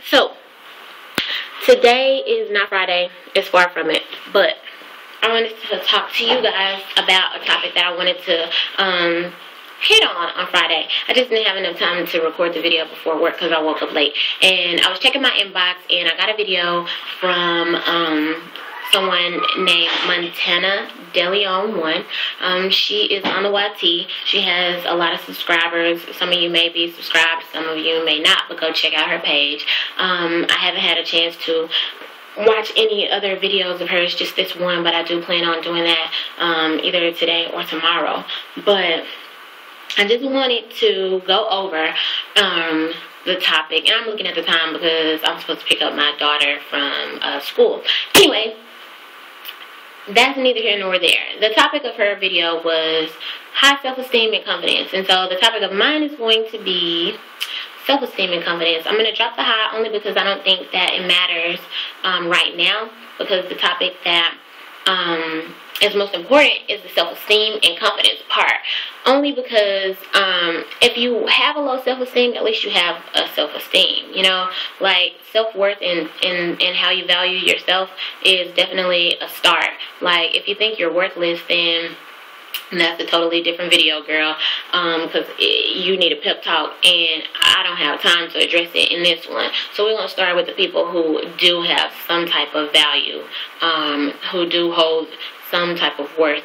So, today is not Friday. It's far from it. But I wanted to talk to you guys about a topic that I wanted to hit on Friday. I just didn't have enough time to record the video before work because I woke up late. And I was checking my inbox and I got a video from someone named MontanaDeleon1. She is on the YT. She has a lot of subscribers. Some of you may be subscribed, some of you may not, but go check out her page. I haven't had a chance to watch any other videos of hers, just this one, but I do plan on doing that either today or tomorrow. But I just wanted to go over the topic, and I'm looking at the time because I'm supposed to pick up my daughter from school. Anyway, that's neither here nor there. The topic of her video was high self-esteem and confidence, and so the topic of mine is going to be self-esteem and confidence. I'm going to drop the high only because I don't think that it matters right now, because the topic that is most important is the self-esteem and confidence part. Only because if you have a low self-esteem, at least you have a self-esteem. You know, like self-worth and how you value yourself is definitely a start. Like if you think you're worthless, then that's a totally different video, girl, because you need a pep talk, and I don't have time to address it in this one. So we're going to start with the people who do have some type of value, who do hold some type of worth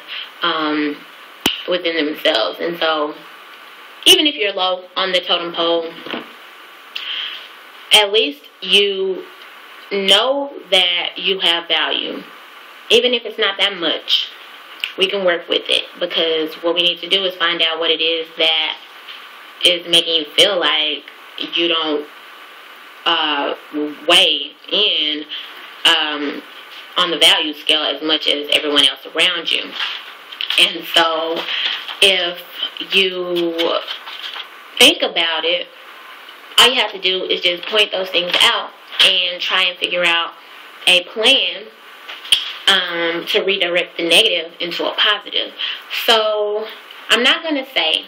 within themselves. And so even if you're low on the totem pole, at least you know that you have value. Even if it's not that much, we can work with it, because what we need to do is find out what it is that is making you feel like you don't weigh in on the value scale as much as everyone else around you. And so if you think about it, all you have to do is just point those things out and try and figure out a plan to redirect the negative into a positive. So I'm not going to say,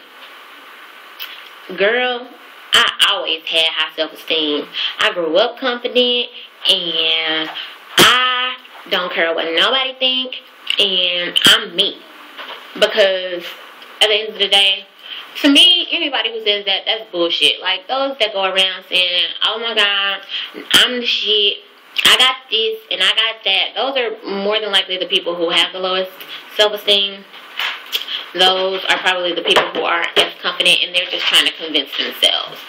girl, I always had high self-esteem. I grew up confident, and I don't care what nobody think, and I'm me. Because at the end of the day, to me, anybody who says that, that's bullshit. Like those that go around saying, oh my God, I'm the shit, I got this and I got that, those are more than likely the people who have the lowest self-esteem. Those are probably the people who aren't as confident, and they're just trying to convince themselves.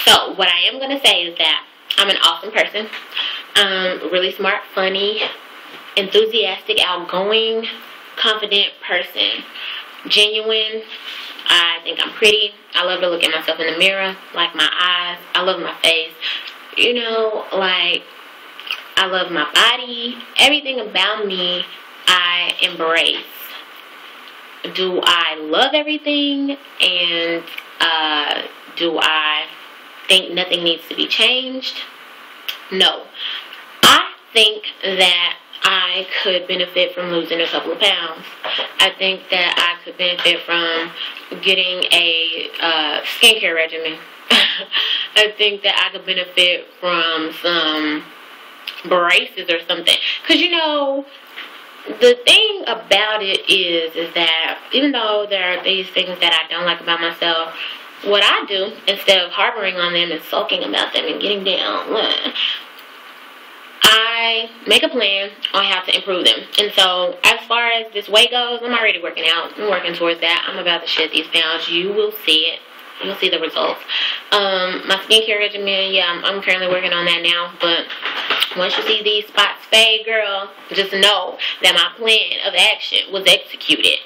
So what I am going to say is that I'm an awesome person. Really smart, funny, enthusiastic, outgoing, confident person. Genuine. I think I'm pretty. I love to look at myself in the mirror, like my eyes. I love my face. You know, like, I love my body. Everything about me, I embrace. Do I love everything? And do I think nothing needs to be changed? No. I think that I could benefit from losing a couple of pounds. I think that I could benefit from getting a skincare regimen. I think that I could benefit from some braces or something. Because, you know, the thing about it is that even though there are these things that I don't like about myself, what I do, instead of harboring on them and sulking about them and getting down, I make a plan on how to improve them. And so as far as this weight goes, I'm already working out. I'm working towards that. I'm about to shed these pounds. You will see it. You'll see the results. My skincare regimen, yeah, I'm currently working on that now. But once you see these spots fade, girl, just know that my plan of action was executed.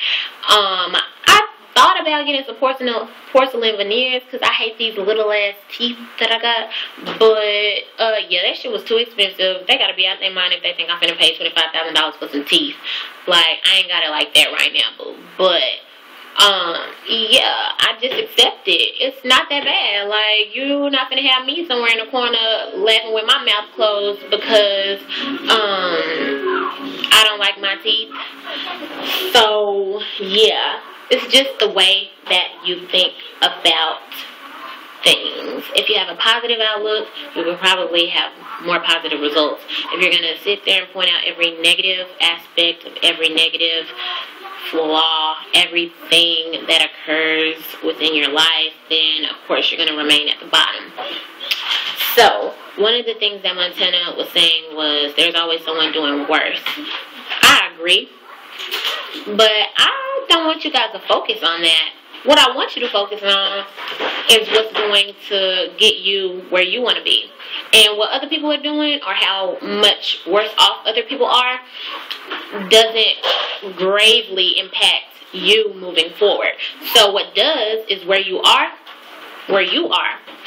I thought about getting some porcelain veneers because I hate these little ass teeth that I got. But yeah, that shit was too expensive. They gotta be out their mind if they think I'm finna pay $25,000 for some teeth. Like, I ain't got it like that right now, boo. But yeah, I just accept it. It's not that bad. Like, you're not gonna have me somewhere in the corner laughing with my mouth closed because I don't like my teeth. So yeah, it's just the way that you think about things. If you have a positive outlook, you will probably have more positive results. If you're going to sit there and point out every negative aspect of every negative flaw, everything that occurs within your life, then of course you're going to remain at the bottom. So, one of the things that Montana was saying was there's always someone doing worse. I agree. But I don't want you guys to focus on that. What I want you to focus on is what's going to get you where you want to be. And what other people are doing or how much worse off other people are doesn't gravely impact you moving forward. So what does is where you are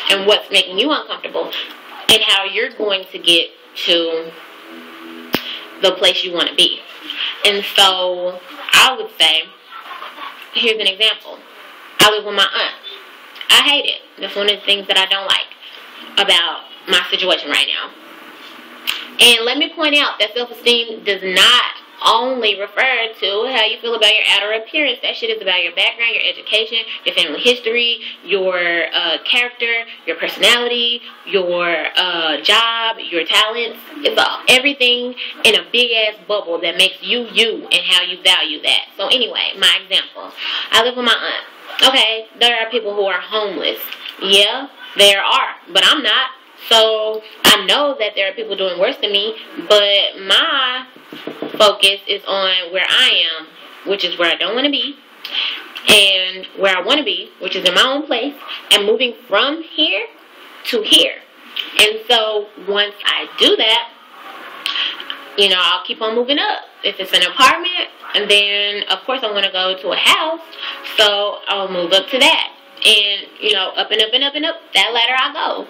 and what's making you uncomfortable and how you're going to get to the place you want to be. And so I would say, here's an example. I live with my aunt. I hate it. That's one of the things that I don't like about my situation right now. And let me point out that self-esteem does not only refer to how you feel about your outer appearance. That shit is about your background, your education, your family history, your character, your personality, your job, your talents. It's all, everything in a big ass bubble that makes you you and how you value that. So anyway, my example. I live with my aunt. Okay, there are people who are homeless. Yeah, there are, but I'm not. So I know that there are people doing worse than me, but my focus is on where I am, which is where I don't want to be, and where I want to be, which is in my own place, and moving from here to here. And so once I do that, you know, I'll keep on moving up. If it's an apartment, and then of course I want to go to a house, so I'll move up to that. And, you know, up and up and up and up that ladder I go.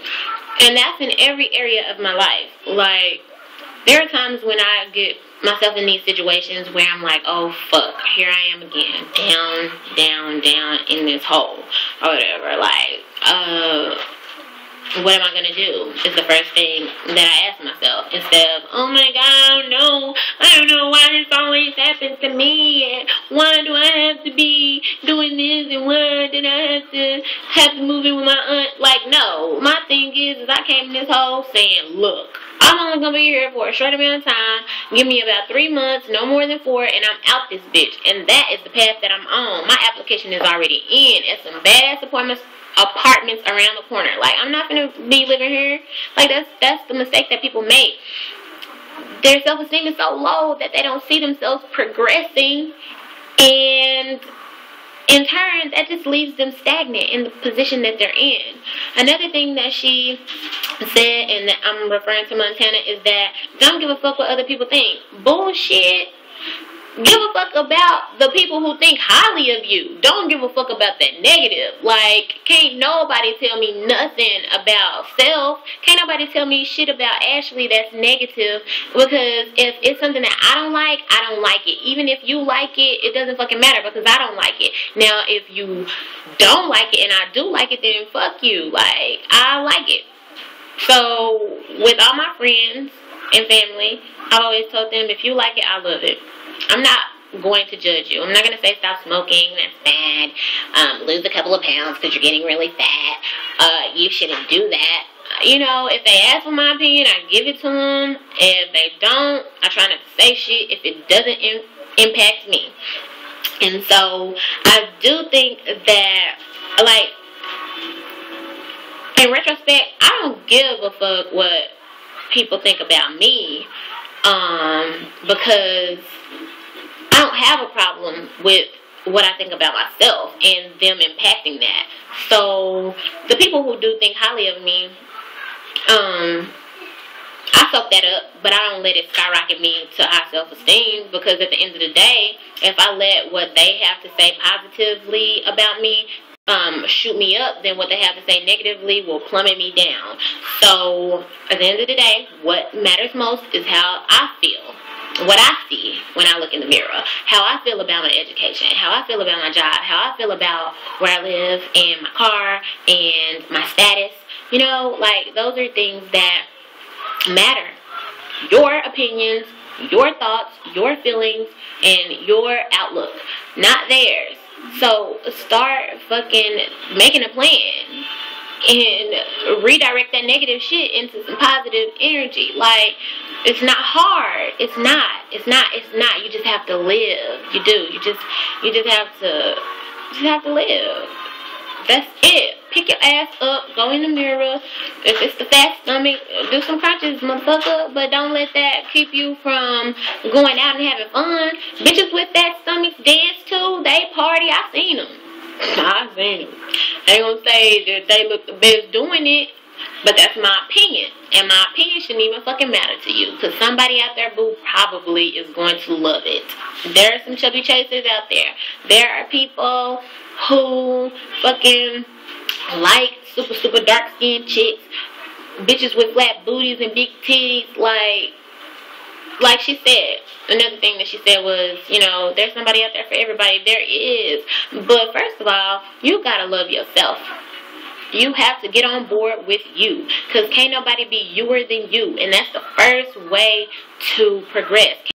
And that's in every area of my life. Like, there are times when I get myself in these situations where I'm like, oh fuck, here I am again, down, down, down in this hole, or whatever. Like, what am I going to do is the first thing that I ask myself, instead of, oh my god, no, I don't know why this always happens to me, and why do I have to be doing this, and why did I have to move in with my aunt? Like, no, my thing is I came in this hole saying, look, I'm only going to be here for a short amount of time, give me about 3 months, no more than 4, and I'm out this bitch, and that is the path that I'm on. My application is already in, it's some badass apartments around the corner. Like, I'm not gonna be living here. Like, that's the mistake that people make. Their self-esteem is so low that they don't see themselves progressing, and in turn that just leaves them stagnant in the position that they're in. Another thing that she said, and that I'm referring to Montana, is that don't give a fuck what other people think. Bullshit. Give a fuck about the people who think highly of you. Don't give a fuck about that negative. Like, can't nobody tell me nothing about self. Can't nobody tell me shit about Ashley that's negative. Because if it's something that I don't like it. Even if you like it, it doesn't fucking matter because I don't like it. Now, if you don't like it and I do like it, then fuck you. Like, I like it. So, with all my friends and family, I've always told them, if you like it, I love it. I'm not going to judge you. I'm not going to say stop smoking, that's bad. Lose a couple of pounds because you're getting really fat. You shouldn't do that. You know, if they ask for my opinion, I give it to them. If they don't, I try not to say shit if it doesn't impact me. And so, I do think that, like, in retrospect, I don't give a fuck what people think about me. Because I don't have a problem with what I think about myself and them impacting that. So the people who do think highly of me, I soak that up, but I don't let it skyrocket me to high self-esteem, because at the end of the day, if I let what they have to say positively about me shoot me up, then what they have to say negatively will plummet me down. So at the end of the day, what matters most is how I feel, what I see when I look in the mirror, how I feel about my education, how I feel about my job, how I feel about where I live and my car and my status. You know, like, those are things that matter. Your opinions, your thoughts, your feelings, and your outlook, not theirs. So start fucking making a plan. and redirect that negative shit into some positive energy. Like, it's not hard. It's not. You just have to live. You do. You just have to live. That's it. Pick your ass up. Go in the mirror. If it's the fat stomach, do some crunches, motherfucker. But don't let that keep you from going out and having fun. Bitches with fat stomachs dance too. They party. I seen them. I ain't gonna say that they look the best doing it, but that's my opinion. And my opinion shouldn't even fucking matter to you. Because somebody out there, boo, probably is going to love it. There are some chubby chasers out there. There are people who fucking like super dark skinned chicks. Bitches with flat booties and big titties. Like she said, another thing that she said was, you know, there's somebody out there for everybody. There is. But first of all, you gotta love yourself. You have to get on board with you. Because can't nobody be youer than you. And that's the first way to progress.